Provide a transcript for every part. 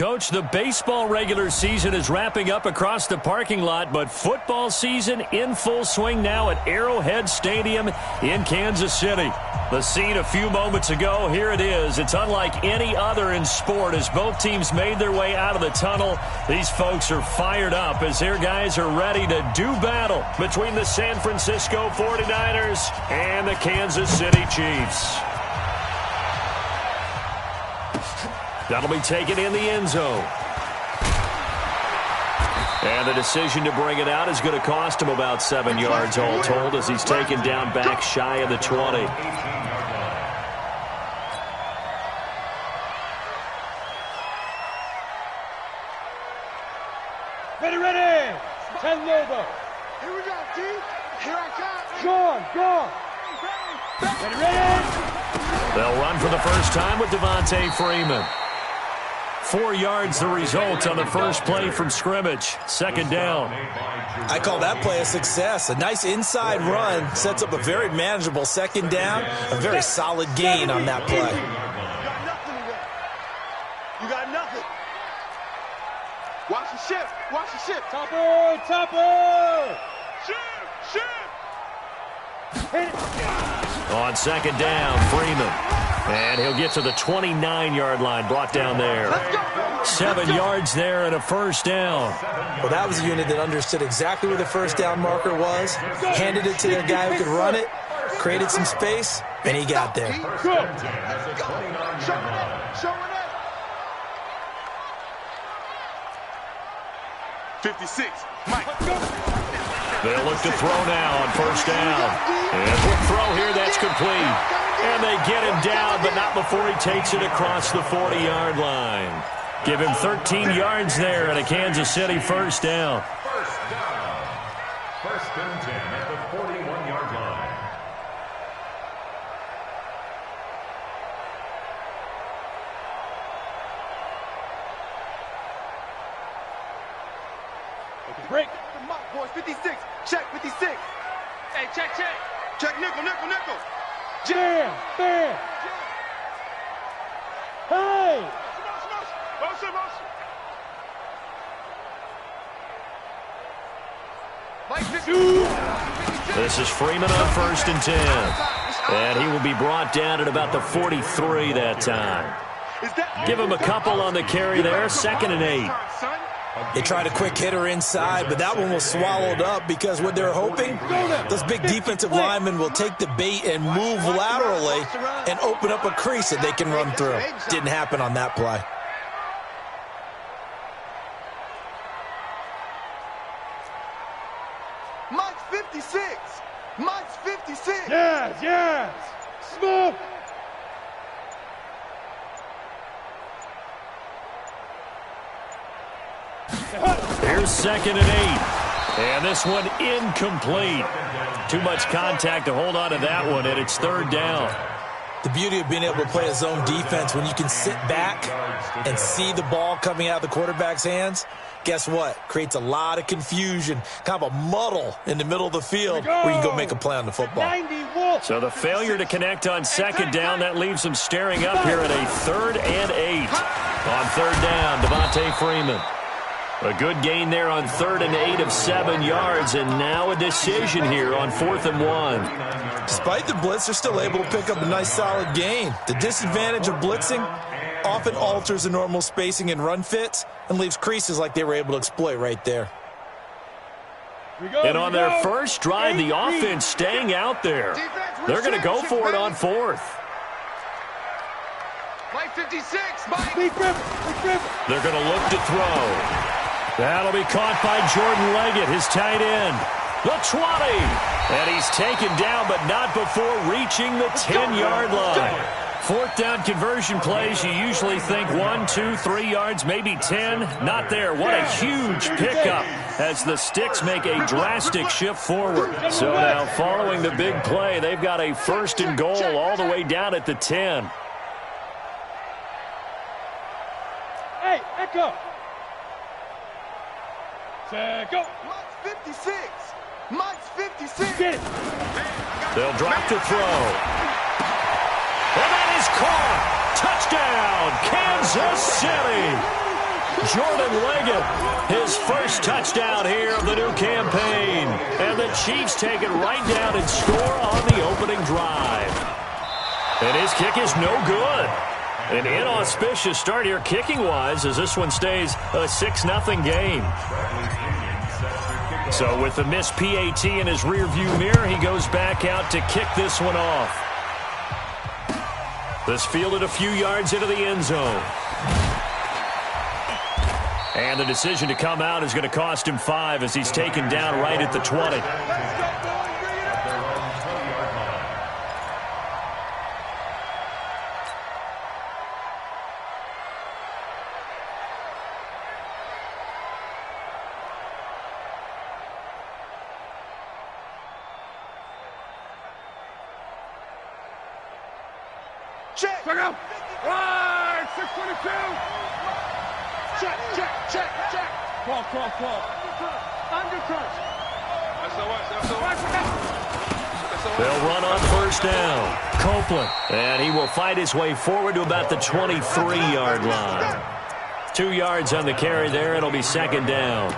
Coach, the baseball regular season is wrapping up across the parking lot, but football season in full swing now at Arrowhead Stadium in Kansas City. The scene a few moments ago, here it is. It's unlike any other in sport as both teams made their way out of the tunnel. These folks are fired up as their guys are ready to do battle between the San Francisco 49ers and the Kansas City Chiefs. That'll be taken in the end zone. And the decision to bring it out is going to cost him about 7 yards all told as he's taken down back shy of the 20. Ready. 10 Lobo. Here we go, D. Here I come. Go. Ready. They'll run for the first time with Devontae Freeman. 4 yards the result on the first play from scrimmage. Second down. I call that play a success. A nice inside run sets up a very manageable second down. A very solid gain on that play. You got nothing. Watch the ship. Topper. Ship. Hit it. On second down, Freeman. And he'll get to the 29-yard line, brought down there. 7 yards there and a first down. Well, that was a unit that understood exactly where the first down marker was, handed it to their guy who could run it, created some space, and he got there. Show it up. 56. Mike. They'll look to throw now on first down. And quick throw here, that's complete. And they get him down, but not before he takes it across the 40-yard line. Give him 13 yards there and a Kansas City first down. First and 10 at the 41-yard line. Break. Come on, boys. 56. Check 56. Hey, check. Check nickel. Jam. Bam. Hey. Motion. This is Freeman on first and 10. And he will be brought down at about the 43 that time. Give him a couple on the carry there. 2nd and 8. They tried a quick hitter inside, but that one was swallowed up because what they're hoping, those big defensive linemen will take the bait and move laterally and open up a crease that they can run through. Didn't happen on that play. Mike's 56. Yes. Smoke. Here's 2nd and 8. And this one incomplete. Too much contact to hold on to that one, and it's 3rd down. The beauty of being able to play a zone defense when you can sit back and see the ball coming out of the quarterback's hands, guess what? Creates a lot of confusion, kind of a muddle in the middle of the field where you can go make a play on the football. So the failure to connect on 2nd down, that leaves them staring up here at a 3rd and 8. On 3rd down, Devontae Freeman. A good gain there on 3rd and 8 of 7 yards, and now a decision here on 4th and 1. Despite the blitz, they're still able to pick up a nice solid gain. The disadvantage of blitzing often alters the normal spacing and run fits and leaves creases like they were able to exploit right there. And on their first drive, the offense staying out there. They're going to go for it on 4th. Mike 56. Mike. They're going to look to throw. That'll be caught by Jordan Leggett, his tight end. The 20. And he's taken down, but not before reaching the 10-yard line. 4th down conversion plays, you usually think 1, 2, 3 yards, maybe 10. Not there. What a huge pickup as the Sticks make a drastic shift forward. So now following the big play, they've got a 1st and goal all the way down at the 10. Hey, Echo. Go. Mike's 56. Get it. They'll drop to throw. And that is caught. Touchdown, Kansas City. Jordan Leggett, his first touchdown here of the new campaign. And the Chiefs take it right down and score on the opening drive. And his kick is no good. An inauspicious start here kicking-wise as this one stays a 6-0 game. So with the missed PAT in his rearview mirror, he goes back out to kick this one off. This fielded a few yards into the end zone. And the decision to come out is going to cost him 5 as he's taken down right at the 20. Check. Check out. Right. 622. Check. Call. Undercrunch. They'll run on first down. Copeland. And he will fight his way forward to about the 23-yard line. 2 yards on the carry there. It'll be second down.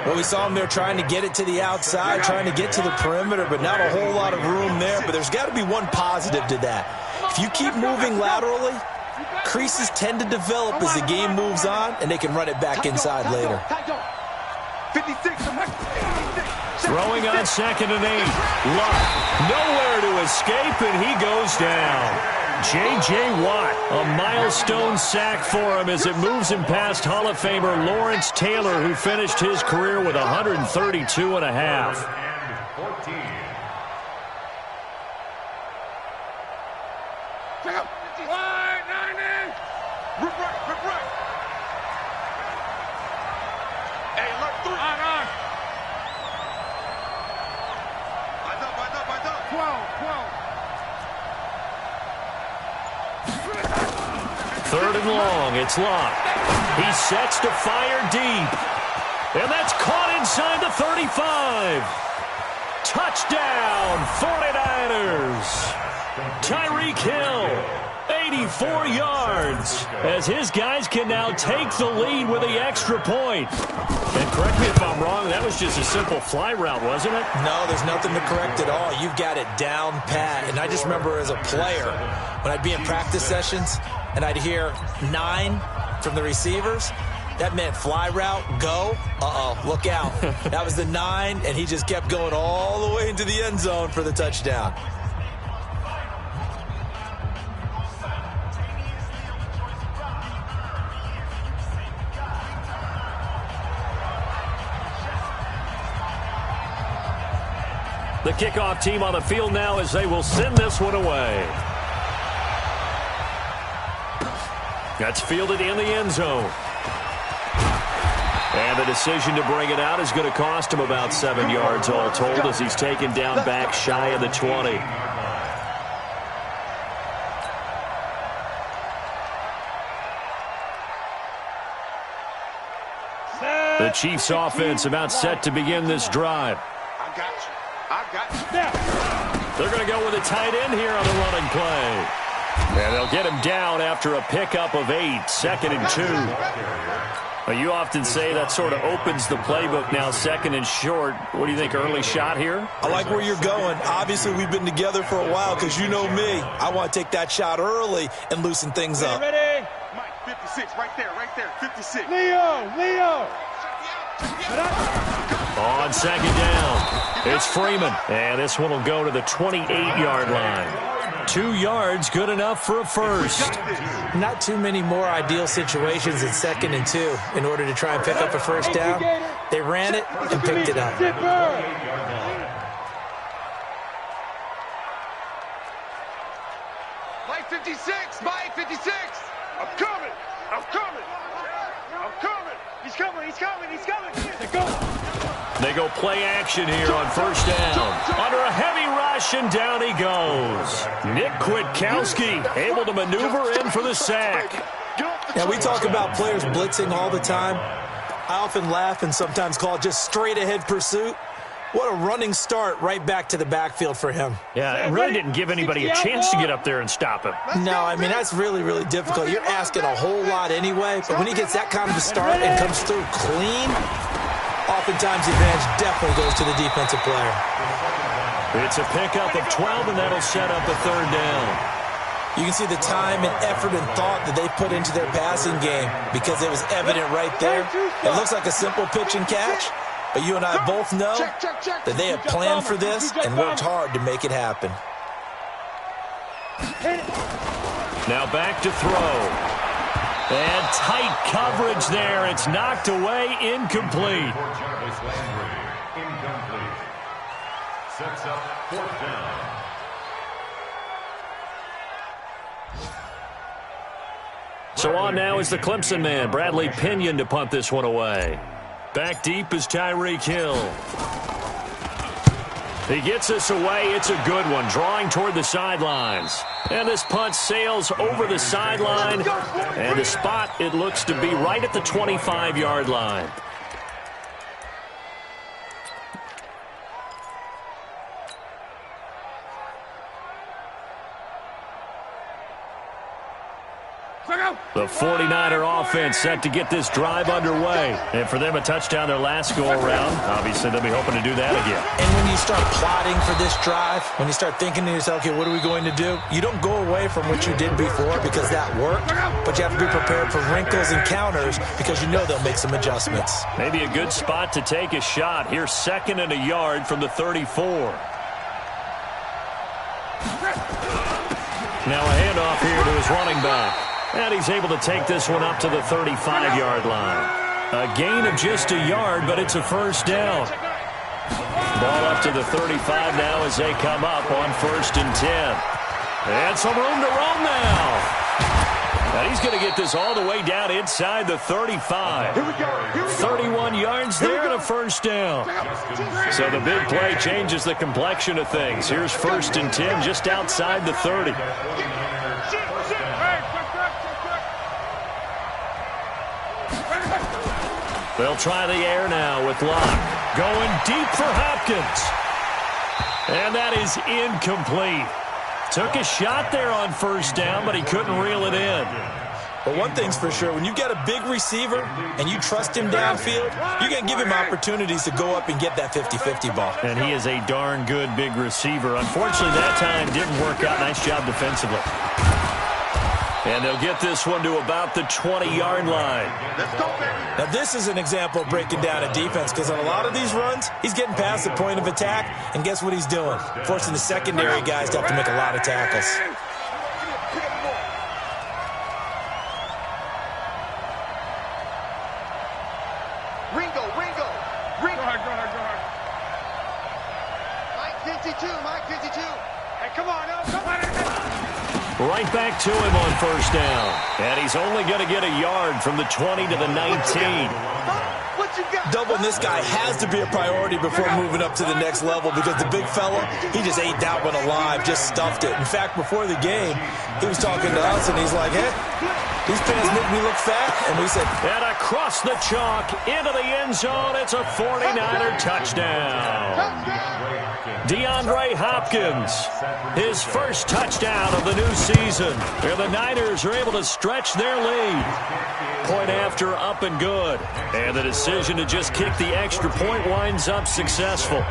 Well, we saw him there trying to get it to the outside, trying to get to the perimeter, but not a whole lot of room there. But there's got to be one positive to that. If you keep moving laterally, creases tend to develop as the game moves on, and they can run it back inside later. 56. Throwing on 2nd and 8. Luck. Nowhere to escape, and he goes down. J.J. Watt, a milestone sack for him as it moves him past Hall of Famer Lawrence Taylor, who finished his career with 132 and a half. Hey, look, 3. On. 3rd and long. It's locked. He sets to fire deep. And that's caught inside the 35. Touchdown, 49ers. Tyreek Hill, 84 yards, as his guys can now take the lead with the extra point. And correct me if I'm wrong, that was just a simple fly route, wasn't it? No, there's nothing to correct at all. You've got it down pat. And I just remember as a player, when I'd be in practice sessions and I'd hear 9 from the receivers, that meant fly route, go. Look out. That was the 9, and he just kept going all the way into the end zone for the touchdown. The kickoff team on the field now as they will send this one away. That's fielded in the end zone. And the decision to bring it out is going to cost him about 7 yards all told as he's taken down back shy of the 20. The Chiefs offense about set to begin this drive. I got you. They're going to go with a tight end here on the running play. And they'll get him down after a pickup of 8, 2nd and 2. Well, you often say that sort of opens the playbook now, 2nd and short. What do you think, early shot here? I like where you're going. Obviously, we've been together for a while because you know me. I want to take that shot early and loosen things up. Ready? Mike, 56, right there, 56. Leo. On 2nd down, it's Freeman. And this one will go to the 28-yard line. 2 yards, good enough for a first. Not too many more ideal situations in 2nd and 2 in order to try and pick up a first down. They ran it and picked it up. Mike 56, Mike 56. I'm coming. He's coming. They go play action here on first down. Under a heavy rush, and down he goes. Nick Kwiatkowski able to maneuver in for the sack. Yeah, we talk about players blitzing all the time. I often laugh and sometimes call it just straight-ahead pursuit. What a running start right back to the backfield for him. Yeah, it really didn't give anybody a chance to get up there and stop him. No, I mean, that's really, really difficult. You're asking a whole lot anyway, but when he gets that kind of a start and comes through clean, oftentimes the advantage definitely goes to the defensive player. It's a pickup of 12, and that'll set up a third down. You can see the time and effort and thought that they put into their passing game because it was evident right there. It looks like a simple pitch and catch, but you and I both know that they have planned for this and worked hard to make it happen. Now back to throw. And tight coverage there. It's knocked away, incomplete. Incomplete. Sets up fourth down. So on now is the Clemson man, Bradley Pinion, to punt this one away. Back deep is Tyreek Hill. He gets this away. It's a good one, drawing toward the sidelines. And this punt sails over the sideline. And the spot, it looks to be right at the 25-yard line. The 49er offense set to get this drive underway. And for them, a touchdown their last go-around. Obviously, they'll be hoping to do that again. And when you start plotting for this drive, when you start thinking to yourself, okay, what are we going to do? You don't go away from what you did before because that worked, but you have to be prepared for wrinkles and counters because you know they'll make some adjustments. Maybe a good spot to take a shot. Here's 2nd and a yard from the 34. Now a handoff here to his running back. And he's able to take this one up to the 35-yard line. A gain of just a yard, but it's a first down. Ball up to the 35 now as they come up on 1st and 10. And some room to roam now. And he's going to get this all the way down inside the 35. 31 yards there and a first down. So the big play changes the complexion of things. Here's 1st and 10 just outside the 30. They'll try the air now with Locke. Going deep for Hopkins. And that is incomplete. Took a shot there on 1st down, but he couldn't reel it in. But one thing's for sure, when you've got a big receiver and you trust him downfield, you're going to give him opportunities to go up and get that 50-50 ball. And he is a darn good big receiver. Unfortunately, that time didn't work out. Nice job defensively. And they'll get this one to about the 20-yard line. Now, this is an example of breaking down a defense because on a lot of these runs, he's getting past the point of attack, and guess what he's doing? Forcing the secondary guys to have to make a lot of tackles. Ringo. Go ahead. Mike 52. Hey, come on, come on. Right back to him on 1st down. And he's only going to get a yard from the 20 to the 19. What you got? Doubling this guy has to be a priority before moving up to the next level because the big fella, he just ate that one alive, just stuffed it. In fact, before the game, he was talking to us, and he's like, hey, these pants make me look fat. And we said, and across the chalk, into the end zone, it's a 49er touchdown. DeAndre Hopkins, his first touchdown of the new season. And the Niners are able to stretch their lead. Point after, up and good. And the decision to just kick the extra point winds up successful.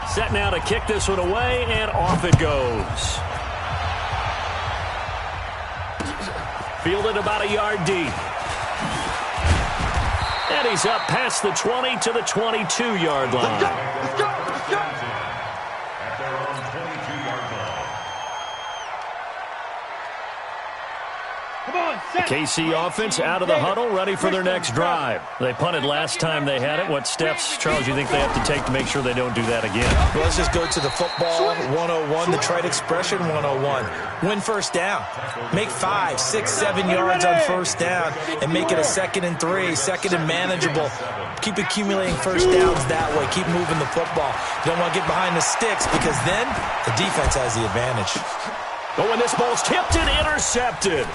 Set now to kick this one away, and off it goes. Fielded about a yard deep. And he's up past the 20 to the 22-yard line. Let's go. At their own 22-yard line. Come on, set. KC offense out of the huddle, ready for their next drive. They punted last time they had it. What steps, Charles, you think they have to take to make sure they don't do that again? well, let's just go to the football 101, the trite expression 101. Win 1st down. Make 5, 6, 7 yards on 1st down and make it a 2nd and 3, 2nd and manageable. Keep accumulating 1st downs that way. Keep moving the football. You don't want to get behind the sticks because then the defense has the advantage. Oh, and this ball's tipped and intercepted.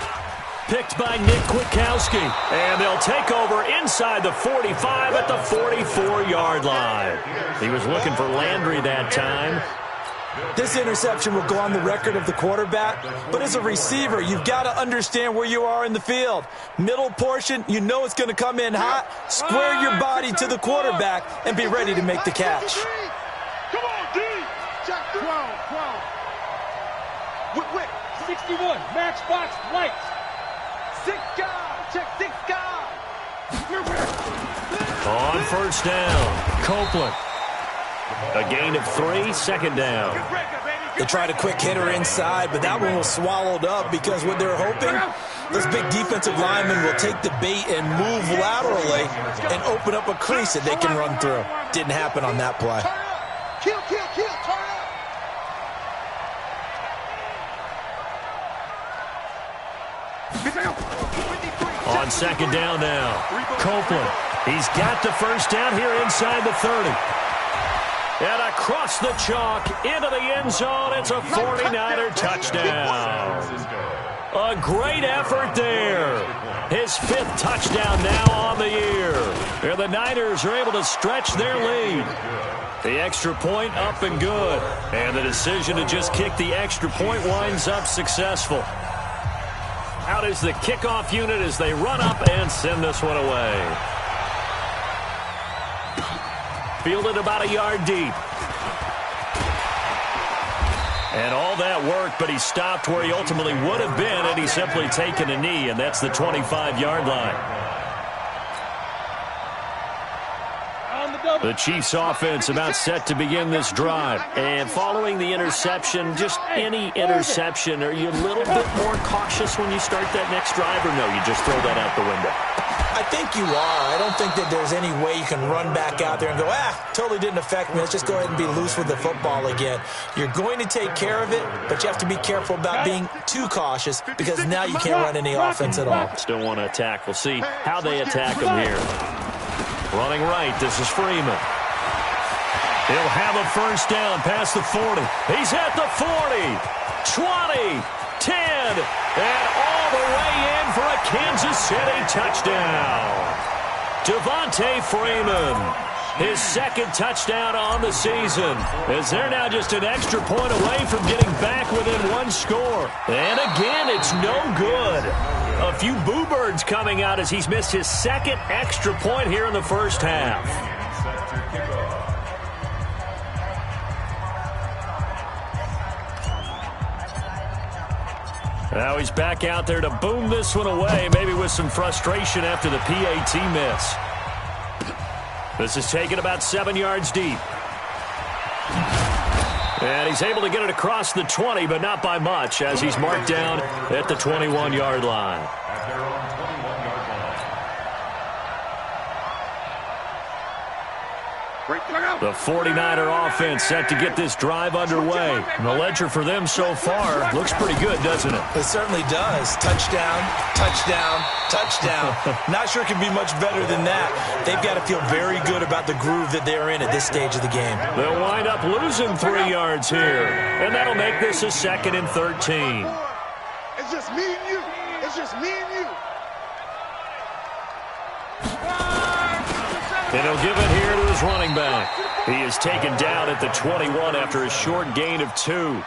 picked by Nick Kwiatkowski. And they'll take over inside the 45 at the 44-yard line. He was looking for Landry that time. This interception will go on the record of the quarterback, but as a receiver, you've got to understand where you are in the field. Middle portion, you know it's going to come in hot. Square your body to the quarterback and be ready to make the catch. Come on, D. Check 12. 61. Matchbox lights. 6 guys. Check 6 guys. On first down, Copeland. A gain of 3, second down. They tried a quick hitter inside, but that one was swallowed up because what they're hoping, this big defensive lineman will take the bait and move laterally and open up a crease that they can run through. Didn't happen on that play. Kill, turn up. On second down now, Copeland. He's got the first down here inside the 30. And across the chalk into the end zone, it's a 49er touchdown. A great effort there. His 5th touchdown now on the year. And the Niners are able to stretch their lead. The extra point up and good. And the decision to just kick the extra point winds up successful. Out is the kickoff unit as they run up and send this one away. Fielded about a yard deep. And all that worked, but he stopped where he ultimately would have been had he simply taken a knee, and that's the 25-yard line. The Chiefs offense about set to begin this drive. And following the interception, just any interception, are you a little bit more cautious when you start that next drive, or no, you just throw that out the window? I think you are. I don't think that there's any way you can run back out there and go, totally didn't affect me. Let's just go ahead and be loose with the football again. You're going to take care of it, but you have to be careful about being too cautious because now you can't run any offense at all. Still want to attack. We'll see how they attack him here. Running right, this is Freeman. He'll have a first down past the 40. He's at the 40, 20, 10, and all the way in for a Kansas City touchdown. Devontae Freeman, his 2nd touchdown on the season, as they're now just an extra point away from getting back within 1 score. And again, it's no good. A few boo birds coming out as he's missed his 2nd extra point here in the first half. Now he's back out there to boom this one away, maybe with some frustration after the PAT miss. This is taken about 7 yards deep. And he's able to get it across the 20, but not by much, as he's marked down at the 21-yard line. The 49er offense set to get this drive underway. And the ledger for them so far looks pretty good, doesn't it? It certainly does. Touchdown, touchdown, touchdown. Not sure it can be much better than that. They've got to feel very good about the groove that they're in at this stage of the game. They'll wind up losing 3 yards here. And that'll make this a 2nd and 13. It's just me and you. It's just me and you. And he'll give it here to his running back. He is taken down at the 21 after a short gain of 2.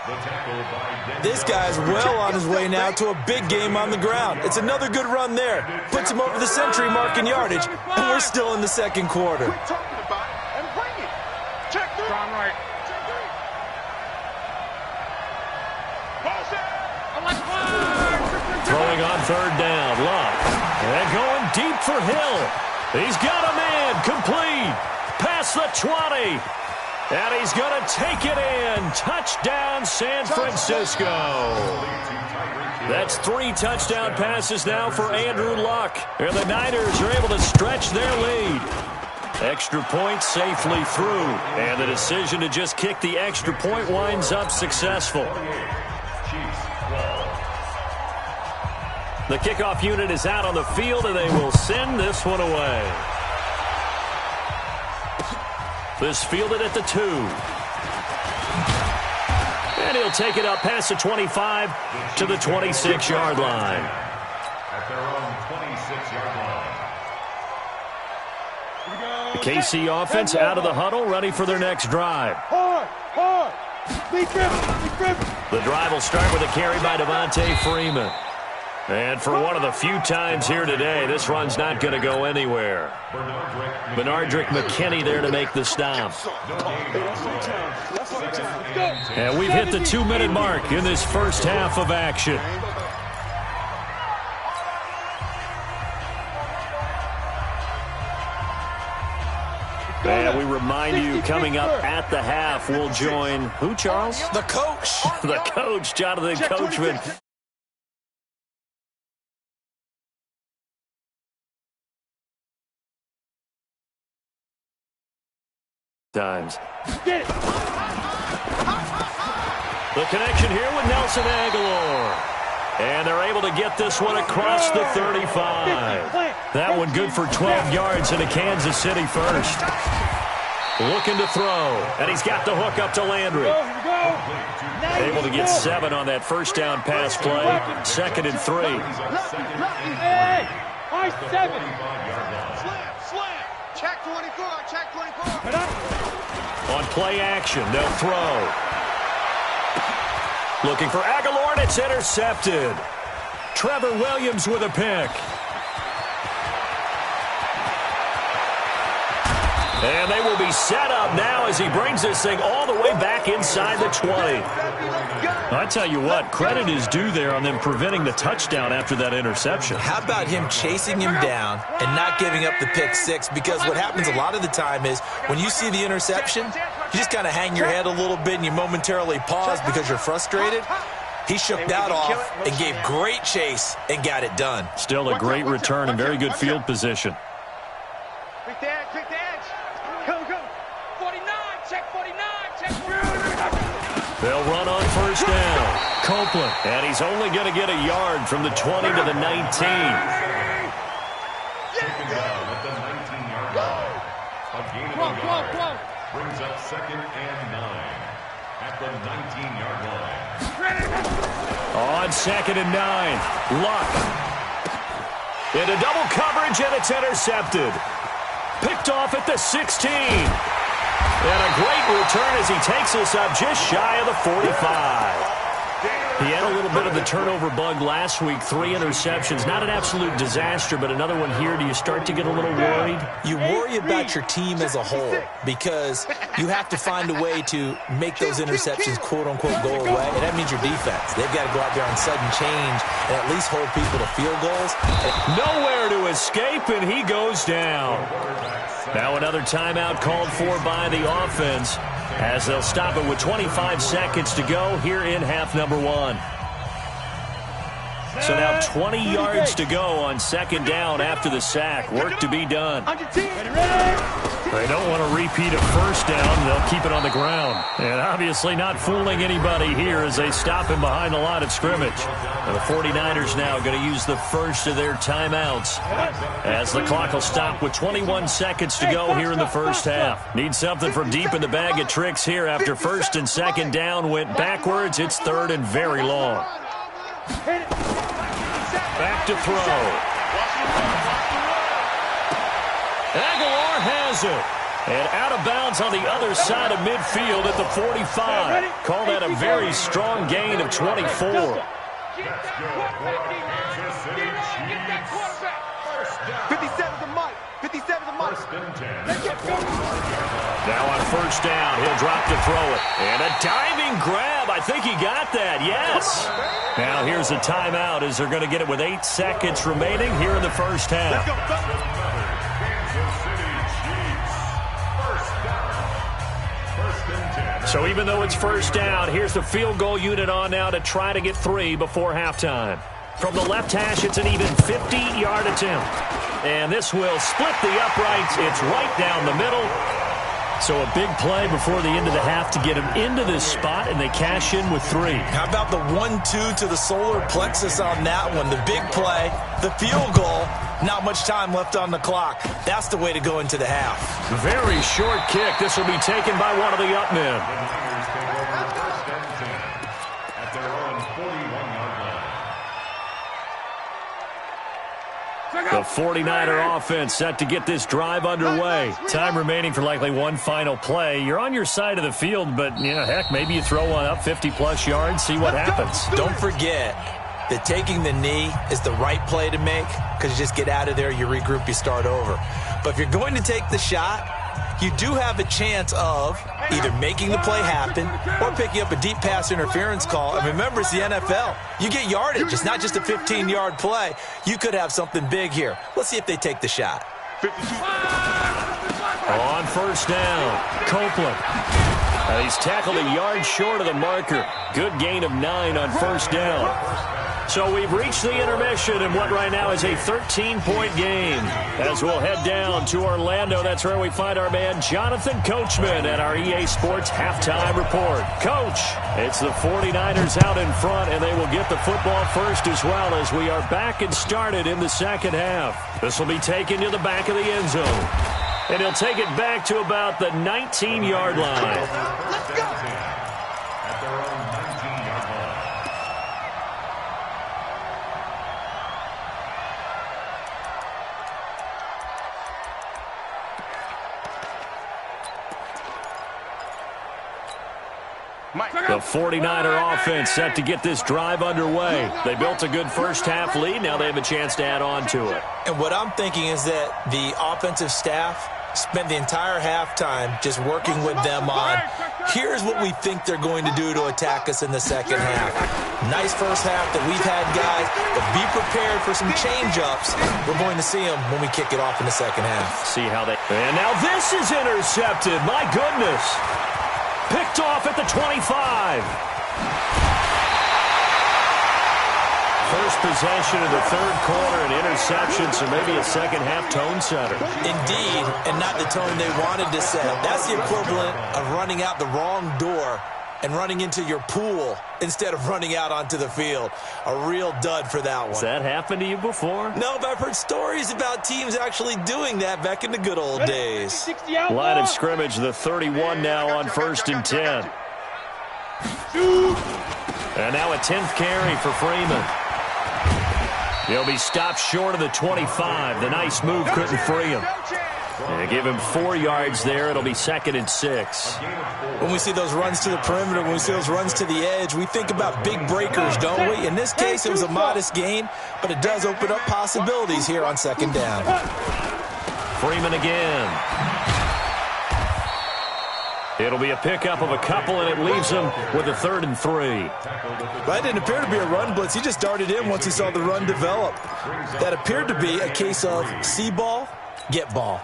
This guy's well on his way now to a big game on the ground. It's another good run there. Puts him over the century mark in yardage, and we're still in the 2nd quarter. Quit talking about it and bring it. Check 3. Strong right. Check 3. Throwing on 3rd down, Luck. And going deep for Hill. He's got a man, complete, past the 20, and he's going to take it in. Touchdown, San Francisco. That's 3 touchdown passes now for Andrew Luck, and the Niners are able to stretch their lead. Extra point safely through, and the decision to just kick the extra point winds up successful. The kickoff unit is out on the field, and they will send this one away. This fielded at the 2. And he'll take it up past the 25 to the 26-yard line. KC offense out of the huddle, ready for their next drive. The drive will start with a carry by Devontae Freeman. And for one of the few times here today, this run's not going to go anywhere. Benardrick McKinney there to make the stop. And we've hit the 2-minute mark in this first half of action. And we remind you, coming up at the half, we'll join who, Charles? The coach. The coach, Jonathan Coachman. Times. The connection here with Nelson Aguilar. And they're able to get this one across the 35. That one good for 12 yards into Kansas City first. Looking to throw. And he's got the hook up to Landry. Able to get 7 on that first down pass play. 2nd and 3. Hey, 7. Slam. Check 24. Check 24. On play action, they'll throw. Looking for Aguilar, and it's intercepted. Trevor Williams with a pick. And they will be set up now as he brings this thing all the way back inside the 20. I tell you what, credit is due there on them preventing the touchdown after that interception. How about him chasing him down and not giving up the pick six? Because what happens a lot of the time is when you see the interception, you just kind of hang your head a little bit and you momentarily pause because you're frustrated. He shook that off and gave great chase and got it done. Still a great return and very good field position. Quick the edge. Go. 49, check 49, check 49. They'll run on first down. Copeland, and he's only going to get a yard from the 20 to the 19. Second down at the 19-yard line. A gain of a yard. Brings up 2nd and 9 at the 19-yard line. On 2nd and 9, Luck. Into double coverage, and it's intercepted. Picked off at the 16. And a great return as he takes us up just shy of the 45. He had a little bit of the turnover bug last week, 3 interceptions. Not an absolute disaster, but another one here. Do you start to get a little worried? You worry about your team as a whole because you have to find a way to make those interceptions, quote-unquote, go away. And that means your defense. They've got to go out there on sudden change and at least hold people to field goals. Nowhere to escape, and he goes down. Now another timeout called for by the offense as they'll stop it with 25 seconds to go here in half number 1. So now 20 yards to go on 2nd down after the sack. Work to be done. They don't want to repeat a first down. They'll keep it on the ground. And obviously not fooling anybody here as they stop him behind the line of scrimmage. And the 49ers now going to use the first of their timeouts as the clock will stop with 21 seconds to go here in the first half. Need something from deep in the bag of tricks here after 1st and 2nd down went backwards. It's 3rd and very long. Back to throw. Aguilar has it. And out of bounds on the other side of midfield at the 45. Call that a very strong gain of 24. 57's the mic. 57's the mic. Now on first down, he'll drop to throw it. And a diving grab. I think he got that. Yes. Now here's a timeout as they're going to get it with 8 seconds remaining here in the first half. So even though it's first down, here's the field goal unit on now to try to get 3 before halftime. From the left hash, it's an even 50-yard attempt. And this will split the uprights. It's right down the middle. So a big play before the end of the half to get him into this spot, and they cash in with 3. How about the 1-2 to the solar plexus on that one? The big play, the field goal, not much time left on the clock. That's the way to go into the half. Very short kick. This will be taken by one of the up men. The 49er offense set to get this drive underway. Time remaining for likely one final play. You're on your side of the field, but, heck, maybe you throw one up 50-plus yards, see what happens. Don't forget that taking the knee is the right play to make because you just get out of there, you regroup, you start over. But if you're going to take the shot, you do have a chance of either making the play happen or picking up a deep pass interference call. And remember, it's the NFL. You get yardage. It's not just a 15-yard play. You could have something big here. Let's see if they take the shot. On first down, Copeland. He's tackled a yard short of the marker. Good gain of 9 on first down. So we've reached the intermission in what right now is a 13-point game. As we'll head down to Orlando, that's where we find our man Jonathan Coachman at our EA Sports Halftime Report. Coach, it's the 49ers out in front, and they will get the football first as well as we are back and started in the second half. This will be taken to the back of the end zone. And he'll take it back to about the 19-yard line. Let's go! At their own 19-yard line. The 49er offense set to get this drive underway. They built a good first half lead. Now they have a chance to add on to it. And what I'm thinking is that the offensive staff spent the entire halftime just working with them on, here's what we think they're going to do to attack us in the second half. Nice first half that we've had, guys, but be prepared for some change-ups. We're going to see them when we kick it off in the second half. See how they... And now this is intercepted. My goodness. Picked off at the 25. First possession of the third quarter, an interception, so maybe a second-half tone setter. Indeed, and not the tone they wanted to set. That's the equivalent of running out the wrong door and running into your pool instead of running out onto the field. A real dud for that one. Has that happened to you before? No, but I've heard stories about teams actually doing that back in the good old days. Line of scrimmage, the 31 now on 1st and 10. And now a 10th carry for Freeman. He'll be stopped short of the 25. The nice move couldn't free him. They give him 4 yards there. It'll be 2nd and 6. When we see those runs to the perimeter, when we see those runs to the edge, we think about big breakers, don't we? In this case, it was a modest gain, but it does open up possibilities here on 2nd down. Freeman again. It'll be a pickup of a couple, and it leaves him with a 3rd and 3. That didn't appear to be a run blitz. He just darted in once he saw the run develop. That appeared to be a case of see ball, get ball.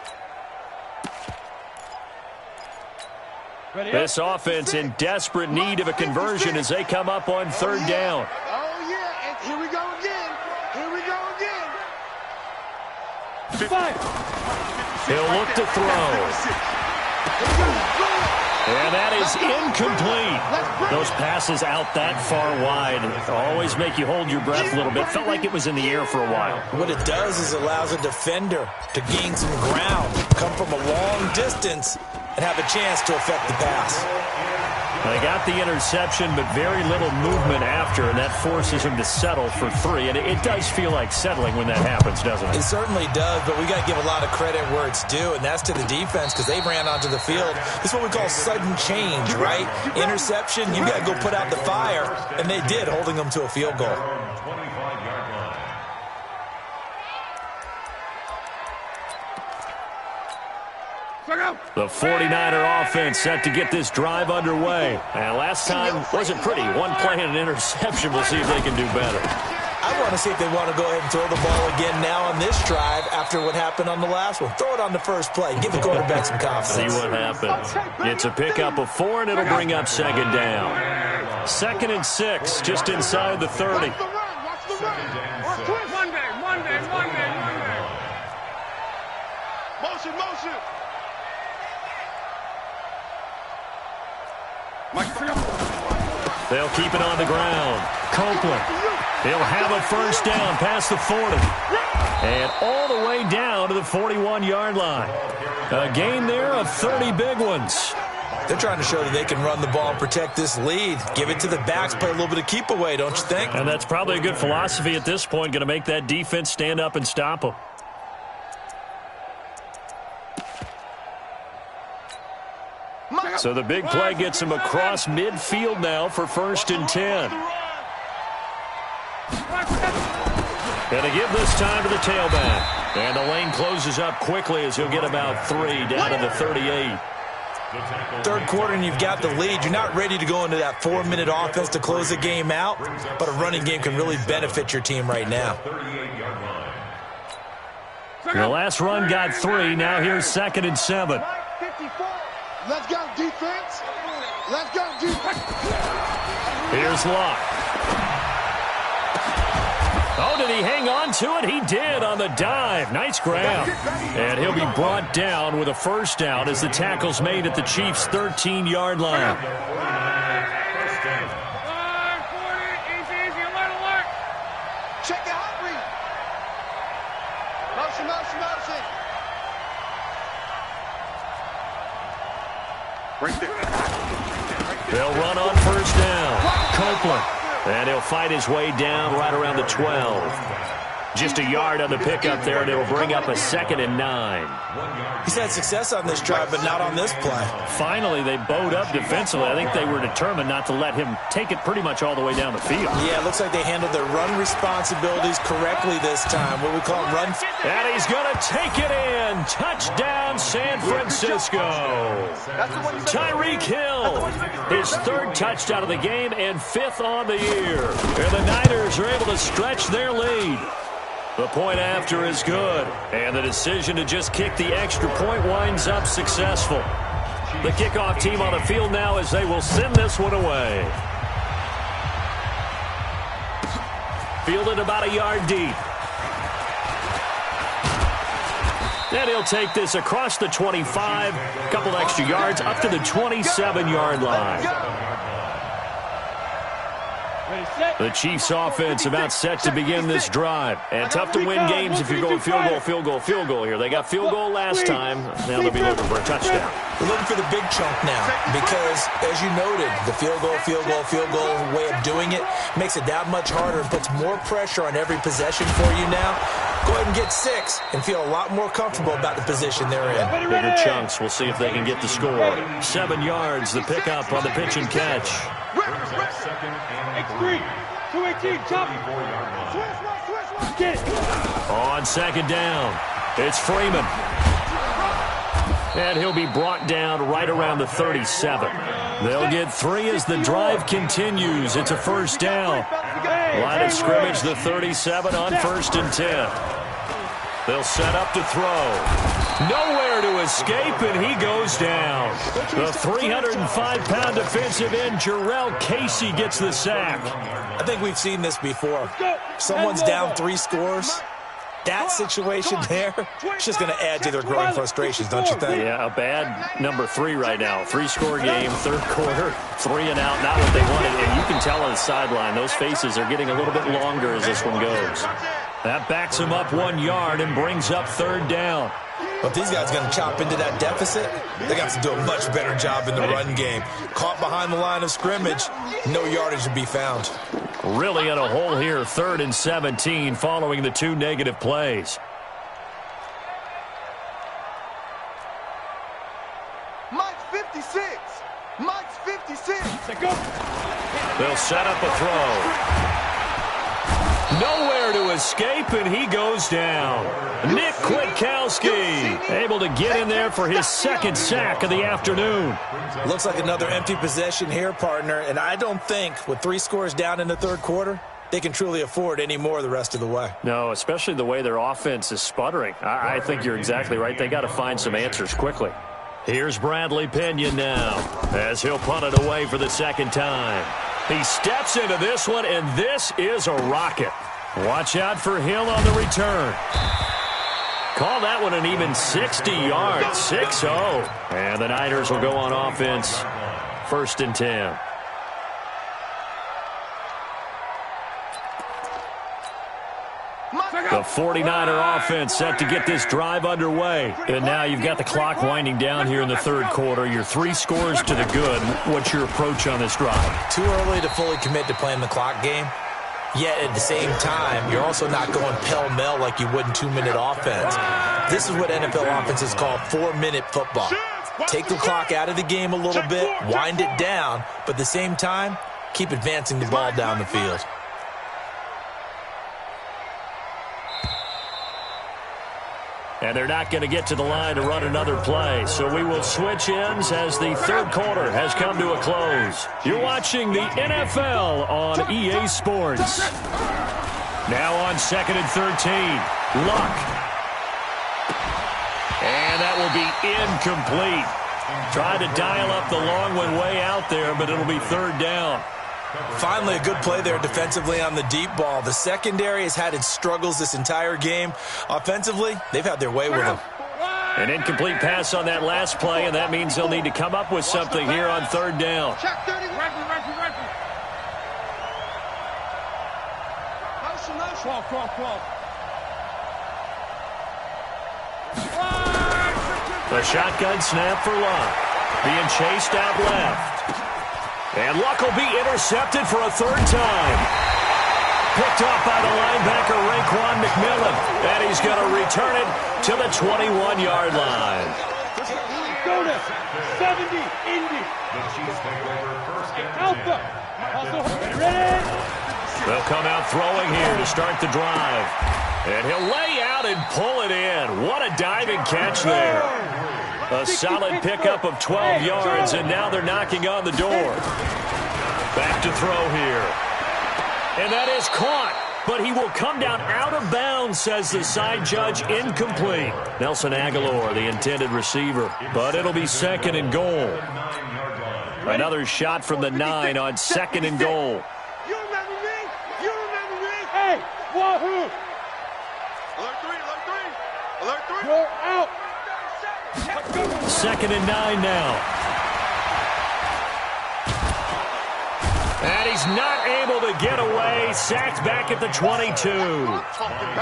This offense in desperate need of a conversion as they come up on 3rd down. Oh, yeah, and here we go again. Here we go again. He'll look to throw. And that is incomplete. Those passes out that far wide always make you hold your breath a little bit. Felt like it was in the air for a while. What it does is allows a defender to gain some ground, come from a long distance, and have a chance to affect the pass. They got the interception, but very little movement after, and that forces him to settle for 3. And it does feel like settling when that happens, doesn't it? It certainly does, but we got to give a lot of credit where it's due, and that's to the defense because they ran onto the field. This is what we call sudden change, right? Interception, you got to go put out the fire, and they did, holding them to a field goal. The 49er offense set to get this drive underway. And last time wasn't pretty. One play and an interception. We'll see if they can do better. I want to see if they want to go ahead and throw the ball again now on this drive after what happened on the last one. Throw it on the first play. Give the quarterback some confidence. See what happens. It's a pickup of 4, and it'll bring up 2nd down. 2nd and 6, just inside the 30. Motion. They'll keep it on the ground. Copeland. He'll have a first down past the 40. And all the way down to the 41-yard line. A gain there of 30 big ones. They're trying to show that they can run the ball and protect this lead. Give it to the backs, play a little bit of keep away, don't you think? And that's probably a good philosophy at this point, going to make that defense stand up and stop them. So the big play gets him across midfield now for 1st and 10. Going to give this time to the tailback. And the lane closes up quickly as he'll get about 3 down to the 38. Third quarter and you've got the lead. You're not ready to go into that 4-minute offense to close the game out, but a running game can really benefit your team right now. The last run got 3. Now here's 2nd and 7. Let's go, defense. Let's go, defense. Here's Locke. Oh, did he hang on to it? He did on the dive. Nice grab. And he'll be brought down with a 1st down as the tackle's made at the Chiefs' 13-yard line. Check the hot read. Motion, motion, motion. Right there. They'll run on 1st down. Copeland. And he'll fight his way down right around the 12. Just a yard on the pickup there, and it'll bring up a 2nd and 9. He's had success on this drive, but not on this play. Finally, they bowed up defensively. I think they were determined not to let him take it pretty much all the way down the field. Yeah, it looks like they handled their run responsibilities correctly this time. What we call run. And he's going to take it in. Touchdown, San Francisco. Tyreek Hill, his 3rd touchdown of the game and 5th on the year. And the Niners are able to stretch their lead. The point after is good, and the decision to just kick the extra point winds up successful. The kickoff team on the field now as they will send this one away. Fielded about a yard deep. And he'll take this across the 25, a couple extra yards up to the 27-yard line. The Chiefs offense about set to begin this drive. And tough to win games if you're going field goal, field goal, field goal here. They got field goal last time. Now they'll be looking for a touchdown. We're looking for the big chunk now because, as you noted, the field goal way of doing it makes it that much harder and puts more pressure on every possession for you now. Go ahead and get 6 and feel a lot more comfortable about the position they're in. Bigger chunks. We'll see if they can get the score. 7 yards, the pickup on the pitch and catch. X3, 218, chop. On 2nd down, it's Freeman. And he'll be brought down right around the 37. They'll get 3 as the drive continues. It's a 1st down. Line of scrimmage, the 37 on 1st and 10. They'll set up to throw. Nowhere to escape, and he goes down. The 305-pound defensive end, Jarrell Casey, gets the sack. I think we've seen this before. Someone's down 3 scores. That situation there, it's just going to add to their growing frustrations, don't you think? Yeah, a bad number 3 right now. 3-score game, 3rd quarter, 3 and out, not what they wanted. And you can tell on the sideline, those faces are getting a little bit longer as this one goes. That backs him up 1 yard and brings up 3rd down. But these guys are going to chop into that deficit. They got to do a much better job in the run game. Caught behind the line of scrimmage, no yardage to be found. Really in a hole here, 3rd and 17 following the 2 negative plays. Mike's 56. Mike's 56. They'll set up a throw. Nowhere to escape, and he goes down. Nick Kwiatkowski able to get in there for his 2nd sack of the afternoon. Looks like another empty possession here, partner, and I don't think with 3 scores down in the 3rd quarter, they can truly afford any more the rest of the way. No, especially the way their offense is sputtering. I think you're exactly right. They got to find some answers quickly. Here's Bradley Pinion now as he'll punt it away for the 2nd time. He steps into this one, and this is a rocket. Watch out for Hill on the return. Call that one an even 60 yards, 6-0. And the Niners will go on offense, 1st and 10. The 49er offense set to get this drive underway. And now you've got the clock winding down here in the third quarter. You're 3 scores to the good. What's your approach on this drive? Too early to fully commit to playing the clock game. Yet at the same time, you're also not going pell-mell like you would in 2-minute offense. This is what NFL offenses call 4-minute football. Take the clock out of the game a little bit, wind it down, but at the same time, keep advancing the ball down the field. And they're not going to get to the line to run another play. So we will switch ends as the third quarter has come to a close. You're watching the NFL on EA Sports. Now on 2nd and 13. Luck. And that will be incomplete. Tried to dial up the long one way out there, but it'll be third down. Finally, a good play there defensively on the deep ball. The secondary has had its struggles this entire game. Offensively, they've had their way with them. An incomplete pass on that last play, and that means they'll need to come up with something here on third down. The shotgun snap for Luck. Being chased out left. And Luck will be intercepted for a third time. Picked off by the linebacker, Raekwon McMillan. And he's going to return it to the 21-yard line. Go to 70, Indy. Alpha. Ready? They'll come out throwing here to start the drive. And he'll lay out and pull it in. What a diving catch there. A solid pickup of 12 yards, and now they're knocking on the door. Back to throw here. And that is caught, but he will come down out of bounds, says the side judge, incomplete. Nelson Aguilar, the intended receiver, but it'll be 2nd and goal. Another shot from the 9 on 2nd and goal. You remember me? You remember me? Hey, wahoo! Alert 3. You're out. 2nd and 9 now. And he's not able to get away. Sacked back at the 22.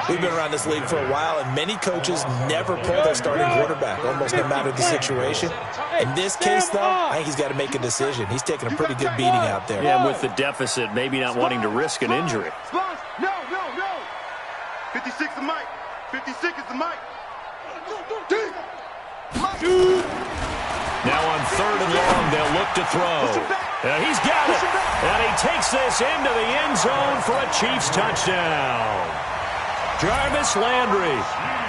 We've been around this league for a while, and many coaches never pull their starting quarterback, almost no matter the situation. In this case, though, I think he's got to make a decision. He's taking a pretty good beating out there. Yeah, with the deficit, maybe not wanting to risk an injury. No. 56 is Mike. 56 is the Mike. Now on 3rd and long, they'll look to throw. And he's got it. And he takes this into the end zone for a Chiefs touchdown. Jarvis Landry,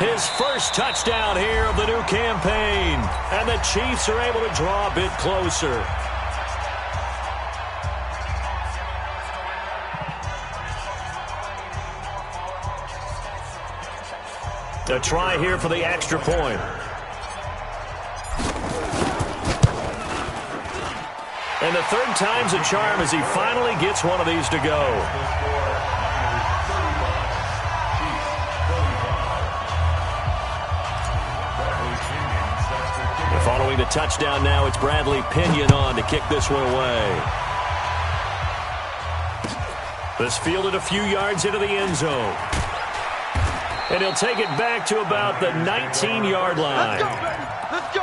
his first touchdown here of the new campaign. And the Chiefs are able to draw a bit closer. A try here for the extra point. And the third time's a charm as he finally gets one of these to go. And following the touchdown now, it's Bradley Pinion on to kick this one away. This fielded a few yards into the end zone. And he'll take it back to about the 19-yard line. Let's go.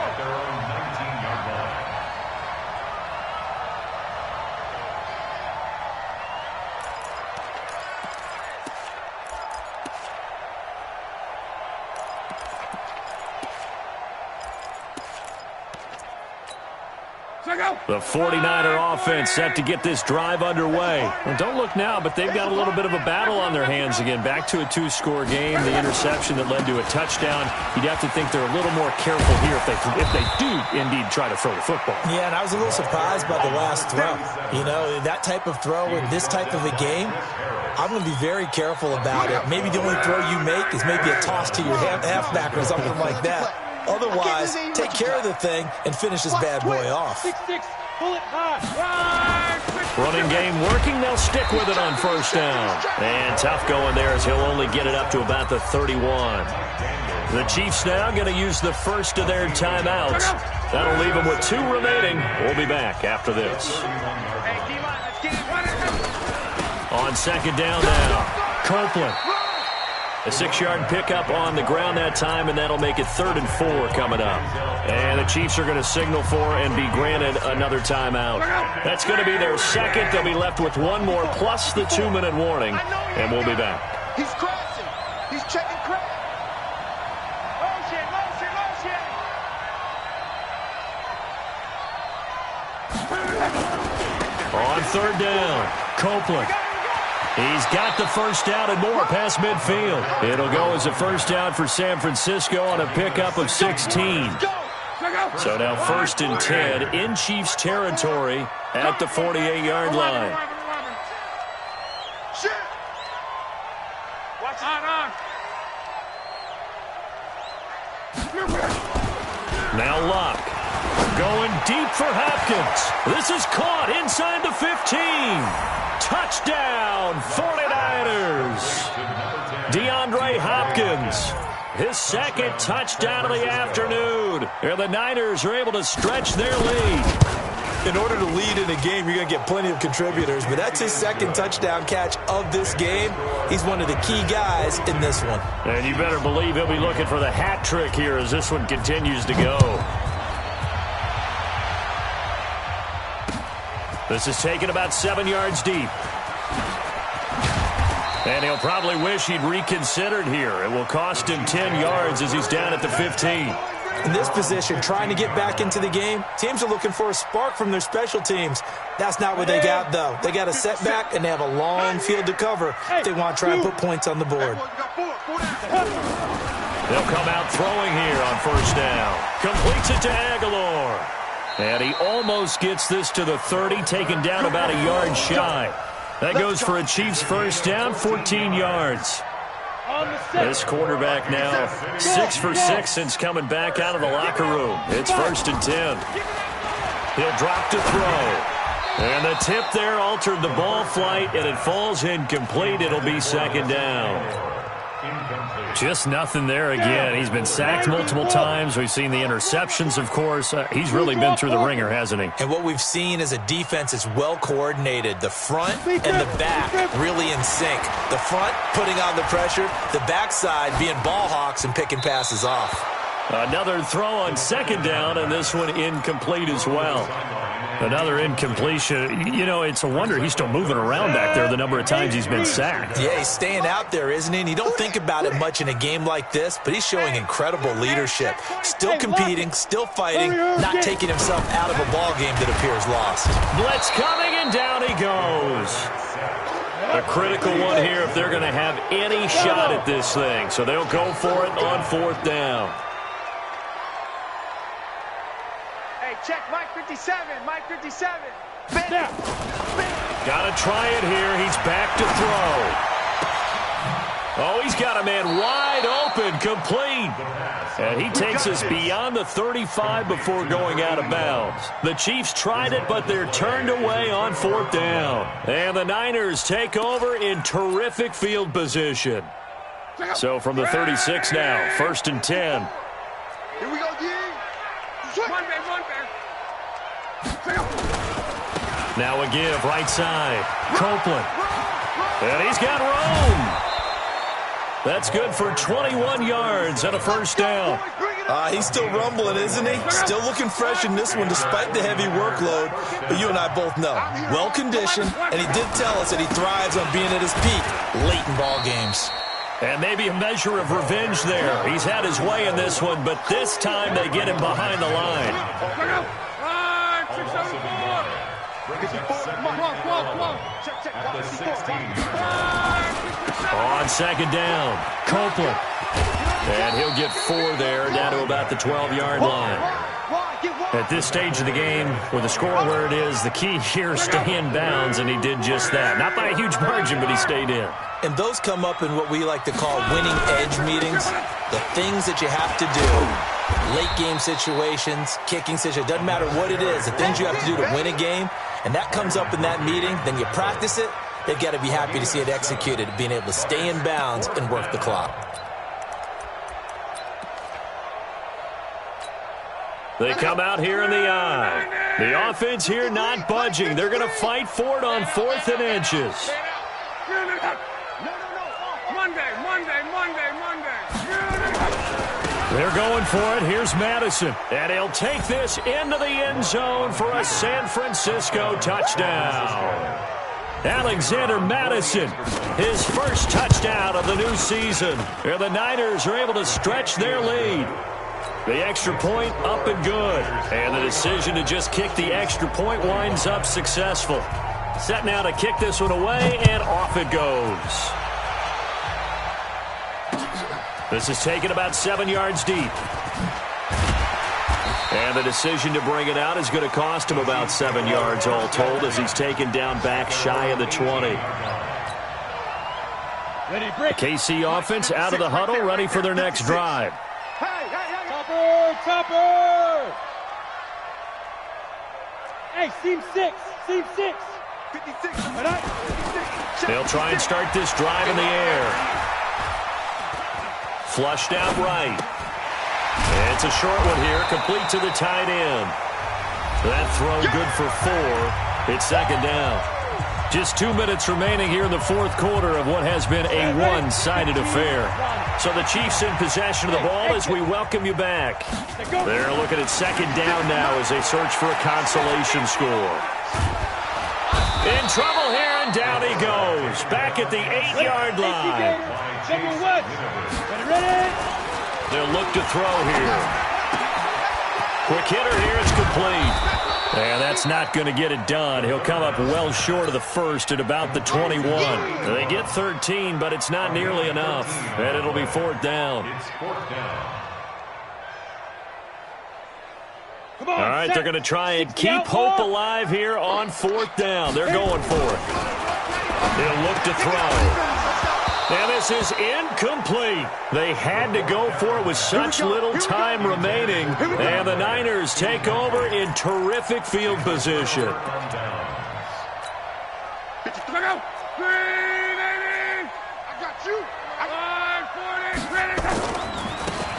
The 49er offense set to get this drive underway. And don't look now, but they've got a little bit of a battle on their hands again. Back to a 2-score game. The interception that led to a touchdown. You'd have to think they're a little more careful here if they do indeed try to throw the football. Yeah, and I was a little surprised by the last throw. You know, that type of throw in this type of a game, I'm going to be very careful about it. Maybe the only throw you make is maybe a toss to your halfback or something like that. Otherwise, take care of the thing and finish this bad boy off. 6-6, pull it high. Running game working. They'll stick with it on first down. And tough going there as he'll only get it up to about the 31. The Chiefs now going to use the first of their timeouts. That'll leave them with 2 remaining. We'll be back after this. On 2nd down now, Copeland. A 6-yard pickup on the ground that time, and that'll make it 3rd and 4 coming up. And the Chiefs are going to signal for and be granted another timeout. That's going to be their second. They'll be left with one more plus the 2-minute warning, and we'll be back. He's crashing. He's checking crash. On 3rd down, Copeland. He's got the first down and more past midfield. It'll go as a first down for San Francisco on a pickup of 16. So now 1st and 10 in Chiefs territory at the 48-yard line. Now Luck. Going deep for Hopkins. This is caught inside the 15. Touchdown, 49ers. DeAndre Hopkins, his second touchdown of the afternoon. And the Niners are able to stretch their lead. In order to lead in a game, you're going to get plenty of contributors, but that's his second touchdown catch of this game. He's one of the key guys in this one. And you better believe he'll be looking for the hat trick here as this one continues to go. This is taken about 7 yards deep. And he'll probably wish he'd reconsidered here. It will cost him 10 yards as he's down at the 15. In this position, trying to get back into the game, teams are looking for a spark from their special teams. That's not what they got, though. They got a setback, and they have a long field to cover if they want to try and put points on the board. They'll come out throwing here on 1st down. Completes it to Aguilar. And he almost gets this to the 30, taken down about a yard shy. That goes for a Chiefs first down, 14 yards. This quarterback now 6 for 6 since coming back out of the locker room. It's 1st and 10. He'll drop to throw. And the tip there altered the ball flight, and it falls incomplete. It'll be 2nd down. Just nothing there again. He's been sacked multiple times. We've seen the interceptions, of course. He's really been through the ringer, hasn't he? And what we've seen is a defense that's well coordinated. The front and the back really in sync. The front putting on the pressure. The backside being ball hawks and picking passes off. Another throw on 2nd down, and this one incomplete as well. Another incompletion. You know, it's a wonder he's still moving around back there the number of times he's been sacked. Yeah, he's staying out there, isn't he? And you don't think about it much in a game like this, but he's showing incredible leadership. Still competing, still fighting, not taking himself out of a ball game that appears lost. Blitz coming, and down he goes. A critical one here if they're going to have any shot at this thing. So they'll go for it on 4th down. Check, Mike 57, Mike 57. Got to try it here. He's back to throw. Oh, he's got a man wide open, complete. And he takes us beyond the 35 before going out of bounds. The Chiefs tried it, but they're turned away on 4th down. And the Niners take over in terrific field position. So from the 36 now, 1st and 10. Here we go, D. One bear. Now a give, right side. Copeland. And he's got room. That's good for 21 yards and a first down. He's still rumbling, isn't he? Still looking fresh in this one despite the heavy workload. But you and I both know, well-conditioned, and he did tell us that he thrives on being at his peak late in ball games. And maybe a measure of revenge there. He's had his way in this one, but this time they get him behind the line. On 2nd down, Copeland. And he'll get 4 there, down to about the 12-yard line. At this stage of the game, with the score where it is, the key here is stay in bounds, and he did just that. Not by a huge margin, but he stayed in. And those come up in what we like to call winning edge meetings. The things that you have to do. Late game situations, kicking situations, doesn't matter what it is. The things you have to do to win a game, and that comes up in that meeting, then you practice it. They've got to be happy to see it executed, being able to stay in bounds and work the clock. They come out here in the eye. The offense here not budging. They're going to fight for it on 4th and inches. Monday. They're going for it. Here's Madison. And he'll take this into the end zone for a San Francisco touchdown. Alexander Madison, his first touchdown of the new season. And the Niners are able to stretch their lead. The extra point up and good. And the decision to just kick the extra point winds up successful. Set now to kick this one away, and off it goes. This is taken about 7 yards deep. And the decision to bring it out is going to cost him about 7 yards all told as he's taken down back shy of the 20. The KC offense out of the huddle, ready for their next drive. Chopper! Hey, seam 6. 56. They'll try and start this drive in the air. Flushed out right. It's a short one here, complete to the tight end. That throw good for 4. It's second down. Just 2 minutes remaining here in the fourth quarter of what has been a one-sided affair. So the Chiefs in possession of the ball as we welcome you back. They're looking at second down now as they search for a consolation score. In trouble here, and down he goes. Back at the 8-yard line. They'll look to throw here. Quick hitter here, it's complete. And that's not going to get it done. He'll come up well short of the first at about the 21. They get 13, but it's not nearly enough. And it'll be fourth down. All right, they're going to try and keep hope alive here on fourth down. They're going for it. They'll look to throw. And this is incomplete. They had to go for it with such little time remaining. And the Niners take over in terrific field position.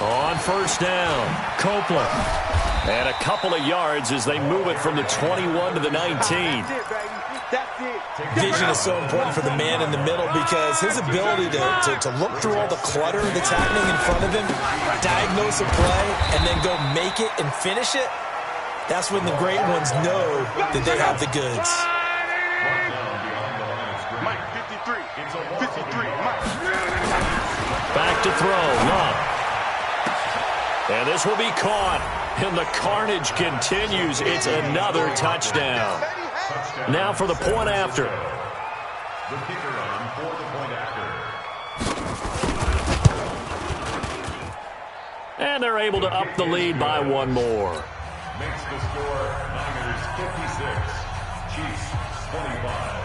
On first down, Copeland. And a couple of yards as they move it from the 21 to the 19. Vision is so important for the man in the middle because his ability to look through all the clutter that's happening in front of him, diagnose a play, and then go make it and finish it, that's when the great ones know that they have the goods. Back to throw, Love. And this will be caught. And the carnage continues. It's another touchdown. Now for the point after. The kicker on for the point after. And they're able to up the lead by one more. Makes the score Niners 56, Chiefs 25.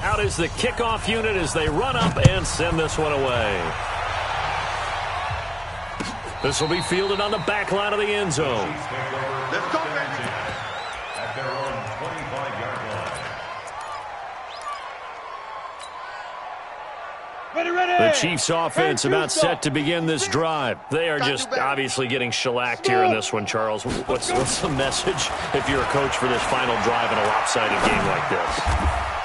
Out is the kickoff unit as they run up and send this one away. This will be fielded on the back line of the end zone. Let's go, baby. At their own 25-yard line. The Chiefs offense about set to begin this drive. They are just obviously getting shellacked here in this one, Charles. What's the message if you're a coach for this final drive in a lopsided game like this?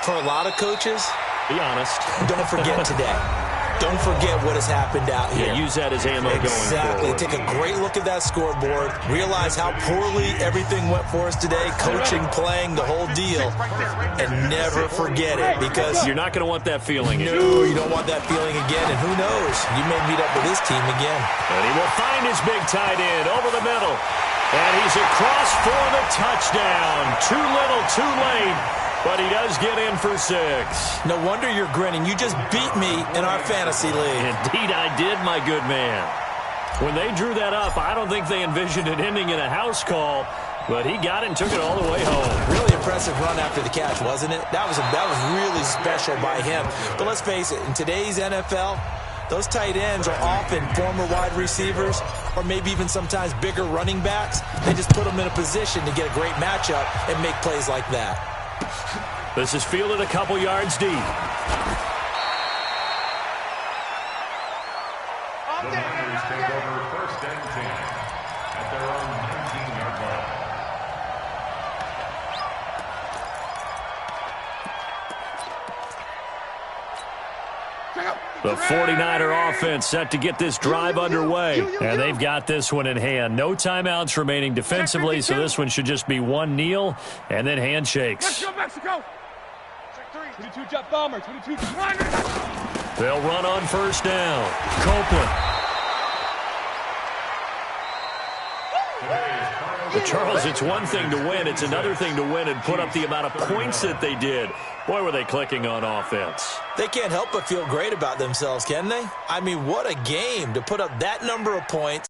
For a lot of coaches, be honest. Don't forget today. Don't forget what has happened out here. Yeah, use that as ammo going forward. Take a great look at that scoreboard. Realize how poorly everything went for us today. Coaching, playing, the whole deal. And never forget it because you're not going to want that feeling again. No, you don't want that feeling again. And who knows? You may meet up with this team again. And he will find his big tight end over the middle. And he's across for the touchdown. Too little, too late. But he does get in for 6. No wonder you're grinning. You just beat me in our fantasy league. Indeed I did, my good man. When they drew that up, I don't think they envisioned it ending in a house call, but he got it and took it all the way home. Really impressive run after the catch, wasn't it? That was really special by him. But let's face it, in today's NFL, those tight ends are often former wide receivers or maybe even sometimes bigger running backs. They just put them in a position to get a great matchup and make plays like that. This is fielded a couple yards deep. The Niners take over first and 10 at their own 19-yard The 49er offense set to get this drive underway. And they've got this one in hand. No timeouts remaining defensively, so this one should just be one kneel and then handshakes. Let's go, Mexico. Check 3. 22 jet bomber. 22 jet. They'll run on first down. Copeland. But Charles, it's one thing to win. It's another thing to win and put up the amount of points that they did. Boy, were they clicking on offense. They can't help but feel great about themselves, can they? I mean, what a game to put up that number of points.